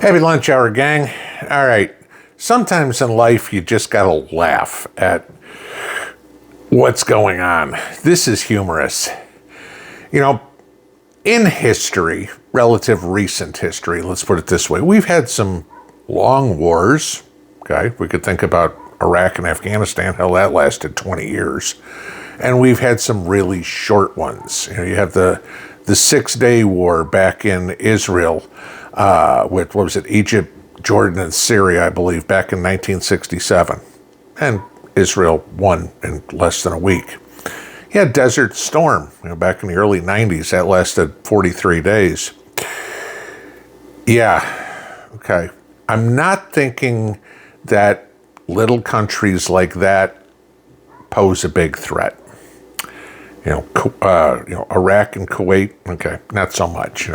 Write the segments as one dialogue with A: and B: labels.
A: Happy lunch hour, gang. All right. Sometimes in life, you just got to laugh at what's going on. This is humorous. You know, in history, relative recent history, let's put it this way, we've had some long wars. Okay. We could think about Iraq and Afghanistan. Hell, that lasted 20 years. And we've had some really short ones. You know, you have the 6-Day War back in Israel, with, what was it, Egypt, Jordan, and Syria, I believe, back in 1967. And Israel won in less than a week. You had Desert Storm, back in the early 90s. That lasted 43 days. Yeah, okay. I'm not thinking that little countries like that pose a big threat. Iraq and Kuwait, okay, not so much,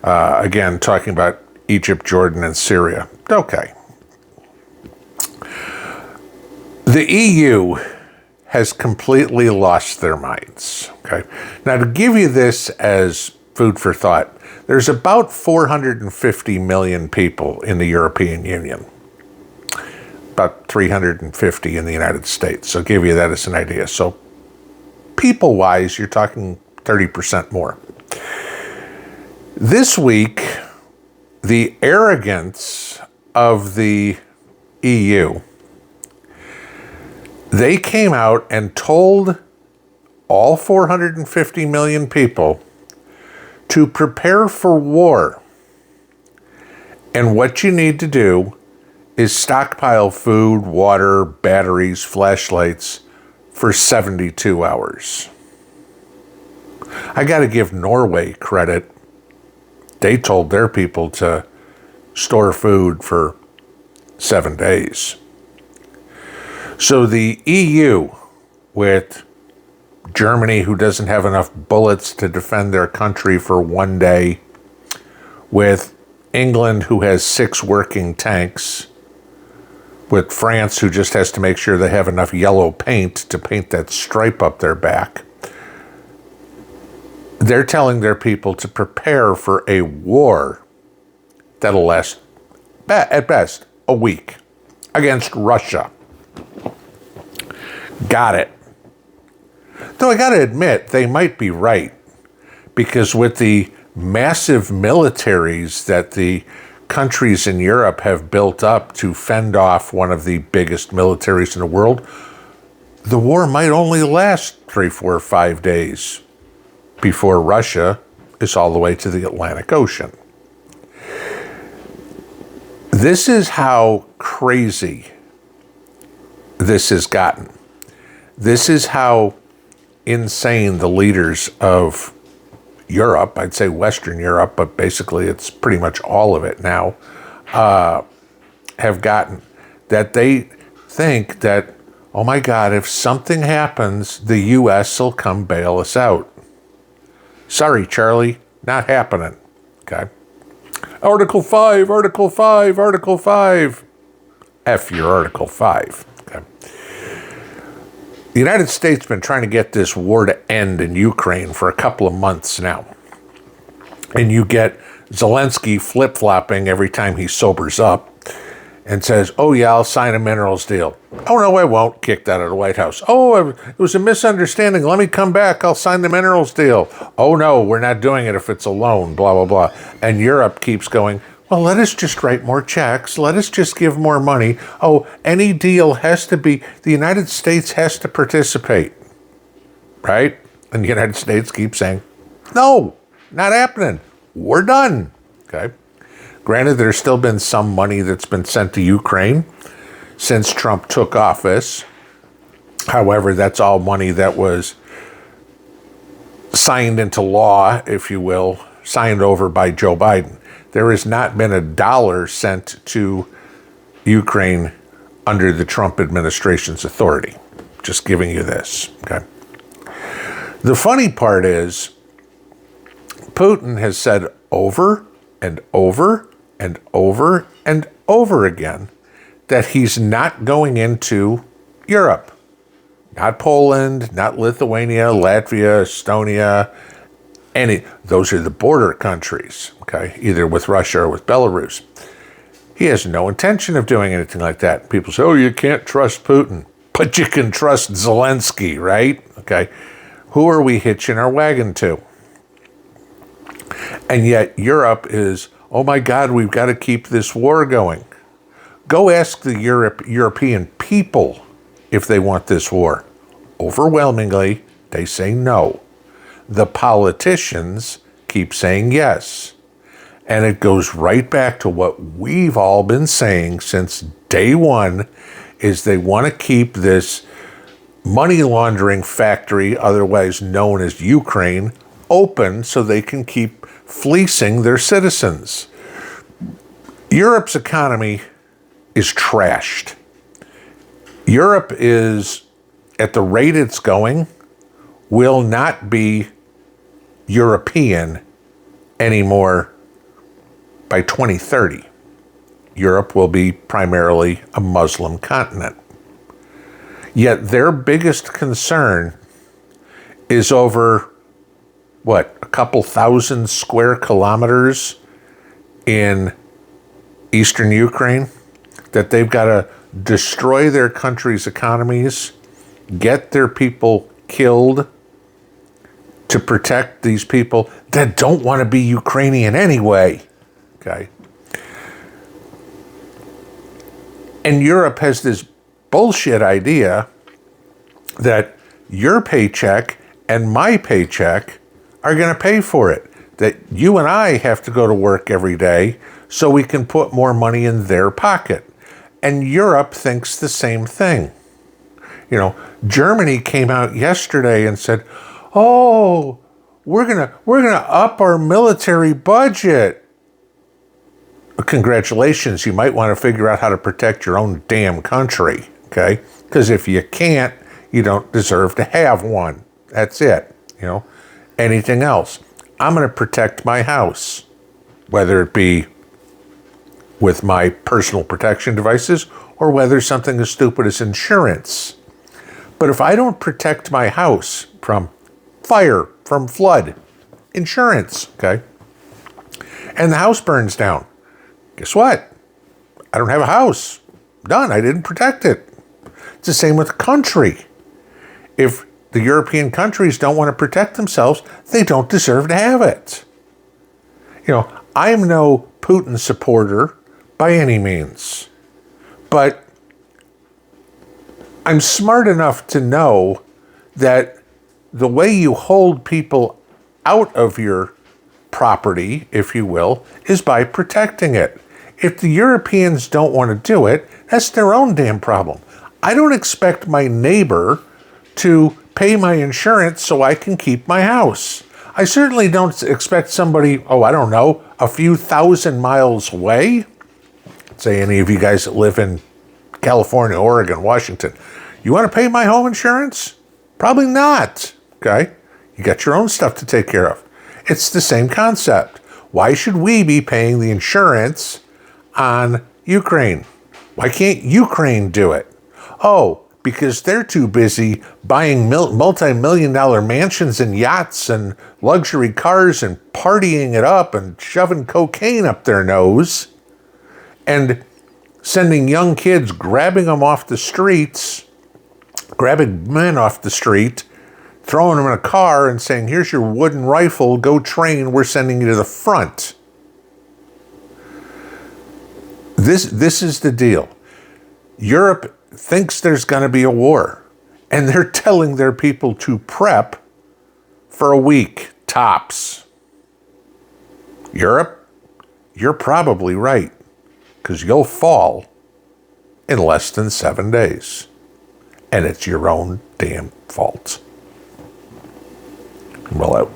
A: Again, talking about Egypt, Jordan, and Syria, okay. The EU has completely lost their minds, okay? Now, to give you this as food for thought, there's about 450 million people in the European Union, about 350 in the United States, so I'll give you that as an idea. So, people-wise, you're talking 30% more. This week, the arrogance of the EU, they came out and told all 450 million people to prepare for war. And what you need to do is stockpile food, water, batteries, flashlights, for 72 hours. I got to give Norway credit. They told their people to store food for 7 days. So the EU, with Germany, who doesn't have enough bullets to defend their country for 1 day, with England, who has 6 working tanks, with France, who just has to make sure they have enough yellow paint to paint that stripe up their back. They're telling their people to prepare for a war that'll last, at best, a week against Russia. Got it. Though I gotta admit, they might be right, because with the massive militaries that the countries in Europe have built up to fend off one of the biggest militaries in the world, the war might only last 3, 4, 5 days before Russia is all the way to the Atlantic Ocean. This is how crazy this has gotten. This is how insane the leaders of Europe, I'd say Western Europe, but basically it's pretty much all of it now, have gotten. That they think that, oh my God, if something happens, the U.S. will come bail us out. Sorry, Charlie, not happening. Okay. Article 5, Article 5, Article 5. F your Article 5. Okay. The United States has been trying to get this war to end in Ukraine for a couple of months now. And you get Zelensky flip-flopping every time he sobers up and says, oh yeah, I'll sign a minerals deal. Oh no, I won't. Kicked out of the White House. Oh, it was a misunderstanding. Let me come back. I'll sign the minerals deal. Oh no, we're not doing it if it's a loan, blah, blah, blah. And Europe keeps going, well, let us just write more checks. Let us just give more money. Oh, any deal has to be, the United States has to participate, right? And the United States keeps saying, no, not happening. We're done, okay? Granted, there's still been some money that's been sent to Ukraine since Trump took office. However, that's all money that was signed into law, if you will, signed over by Joe Biden. There has not been a dollar sent to Ukraine under the Trump administration's authority. Just giving you this, okay? The funny part is, Putin has said over and over and over and over again that he's not going into Europe. Not Poland, not Lithuania, Latvia, Estonia, those are the border countries, okay, either with Russia or with Belarus. He has no intention of doing anything like that. People say, oh, you can't trust Putin, but you can trust Zelensky, right? Okay. Who are we hitching our wagon to? And yet Europe is, oh my God, we've got to keep this war going. Go ask the European people if they want this war. Overwhelmingly, they say no. The politicians keep saying yes. And it goes right back to what we've all been saying since day one, is they want to keep this money laundering factory, otherwise known as Ukraine, open so they can keep fleecing their citizens. Europe's economy is trashed. Europe is, at the rate it's going, will not be European anymore by 2030. Europe will be primarily a Muslim continent. Yet their biggest concern is over, a couple thousand square kilometers in eastern Ukraine, that they've got to destroy their country's economies, get their people killed to protect these people that don't want to be Ukrainian anyway. Okay. And Europe has this bullshit idea that your paycheck and my paycheck are going to pay for it. That you and I have to go to work every day so we can put more money in their pocket. And Europe thinks the same thing. You know, Germany came out yesterday and said, oh, we're gonna up our military budget. Congratulations, you might want to figure out how to protect your own damn country, okay? Because if you can't, you don't deserve to have one. That's it, you know? Anything else? I'm going to protect my house, whether it be with my personal protection devices or whether something as stupid as insurance. But if I don't protect my house from fire, from flood, insurance, okay? And the house burns down, guess what? I don't have a house. Done. I didn't protect it. It's the same with the country. If the European countries don't want to protect themselves, they don't deserve to have it. You know, I am no Putin supporter by any means, but I'm smart enough to know that the way you hold people out of your property, if you will, is by protecting it. If the Europeans don't want to do it, that's their own damn problem. I don't expect my neighbor to pay my insurance so I can keep my house. I certainly don't expect somebody, a few thousand miles away. Say any of you guys that live in California, Oregon, Washington. You want to pay my home insurance? Probably not, okay? You got your own stuff to take care of. It's the same concept. Why should we be paying the insurance on Ukraine? Why can't Ukraine do it? Oh, because they're too busy buying multi-million-dollar mansions and yachts and luxury cars and partying it up and shoving cocaine up their nose and sending young kids, grabbing men off the street, throwing them in a car and saying, here's your wooden rifle, go train, we're sending you to the front. This is the deal. Europe thinks there's going to be a war, and they're telling their people to prep for a week, tops. Europe, you're probably right, because you'll fall in less than 7 days, and it's your own damn fault. Well out.